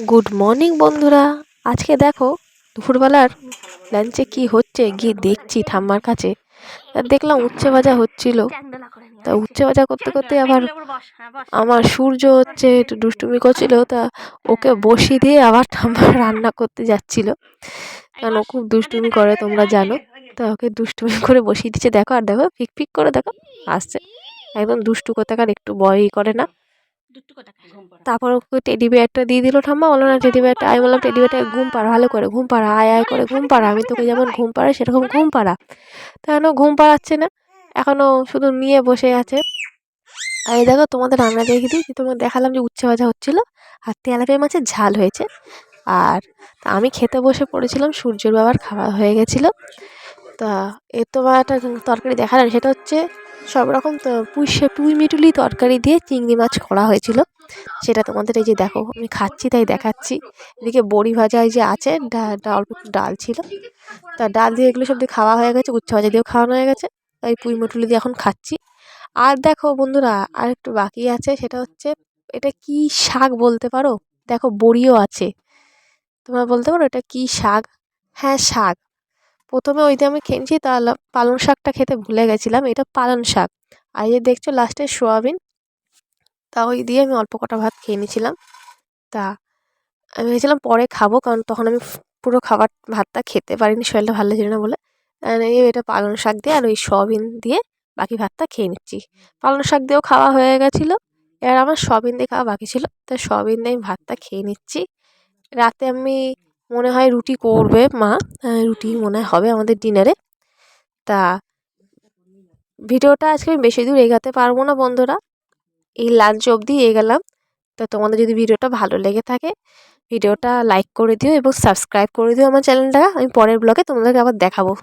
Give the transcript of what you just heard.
Good morning বন্ধুরা। আজকে দেখো দুপুরবেলার লাঞ্চে কি হচ্ছে গিয়ে দেখছি ঠাম্মার কাছে। আর দেখলাম উচ্ছে ভাজা হচ্ছিল। তা উচ্ছে ভাজা করতে করতে আবার আমার সূর্য হচ্ছে একটু দুষ্টুমি করছিল, তা ওকে বসিয়ে দিয়ে আবার ঠাম্মা রান্না করতে যাচ্ছিল, কারণ ও খুব দুষ্টুমি করে তোমরা জানো। তা ওকে দুষ্টুমি করে বসিয়ে দিচ্ছে, দেখো আর দেখো ফিক ফিক করে দেখো আসছে, একদম দুষ্টু কোথাকার, একটু ভয়ই করে না। তারপর ওকে টেডি বিয়ারটা দিয়ে দিল ঠাম্মা, বললো না টেডি বিয়ারটা। আমি বললাম টেডি বিয়ারটা ঘুম পাড়া, ভালো করে ঘুম পাড়া, আয় আয় করে ঘুম পাড়া, আমি তোকে যেমন ঘুম পাড়াই সেরকম ঘুম পাড়া। তা এখনও ঘুম পাড়াচ্ছে না, এখনও শুধু নিয়ে বসে আছে। আর এই দেখো তোমাদের রান্না দেখে দিই, তোমাকে দেখালাম যে উচ্ছে ভাজা হচ্ছিলো আর তেলাপিয়া মাছের ঝাল হয়েছে। আর তা আমি খেতে বসে পড়েছিলাম, সূর্যের বাবার খাওয়া হয়ে গেছিলো। তা এর তোমার একটা তরকারি দেখালাম, সেটা হচ্ছে সব রকম তো পুঁই মিটুলি তরকারি দিয়ে চিংড়ি মাছ করা হয়েছিল। সেটা তোমাদের এই যে দেখো আমি খাচ্ছি তাই দেখাচ্ছি। এদিকে বড়ি ভাজা এই যে আছে, অল্প একটু ডাল ছিল, তা ডাল দিয়ে এগুলো সব দিয়ে খাওয়া হয়ে গেছে, উচ্ছে ভাজা দিয়েও খাওয়ানো হয়ে গেছে। এই পুঁই মিটুলি দিয়ে এখন খাচ্ছি। আর দেখো বন্ধুরা, আর একটু বাকি আছে, সেটা হচ্ছে এটা কি শাক বলতে পারো? দেখো বড়িও আছে, তোমরা বলতে পারো এটা কি শাক? হ্যাঁ শাক। প্রথমে ওই দিয়ে আমি খেয়েছি, তা পালং শাকটা খেতে ভুলে গেছিলাম, এটা পালং শাক। আর এই যে দেখছো লাস্টে সোয়াবিন, তা ওই দিয়ে আমি অল্প কটা ভাত খেয়ে নিয়েছিলাম। তা আমি ভেবেছিলাম পরে খাবো, কারণ তখন আমি পুরো ভাতটা খেতে পারিনি, শরীরটা ভালো ছিল না বলে। এটা পালং শাক দিয়ে আর ওই সয়াবিন দিয়ে বাকি ভাতটা খেয়ে নিচ্ছি। পালং শাক দিয়েও খাওয়া হয়ে গেছিলো, এবার আমার সয়াবিন দিয়ে খাওয়া বাকি ছিল, তা সয়াবিন দিয়ে আমি ভাতটা খেয়ে নিচ্ছি। রাতে আমি মনে হয় রুটি করবে মা, রুটি মনে হয় হবে আমাদের ডিনারে। তা ভিডিওটা আজকে আমি বেশি দূর এগাতে পারবো না বন্ধুরা, এই লাঞ্চ অবধি এগেলাম। তো তোমাদের যদি ভিডিওটা ভালো লেগে থাকে, ভিডিওটা লাইক করে দিও এবং সাবস্ক্রাইব করে দিও আমার চ্যানেলটা। আমি পরের ব্লগে তোমাদেরকে আবার দেখাবো।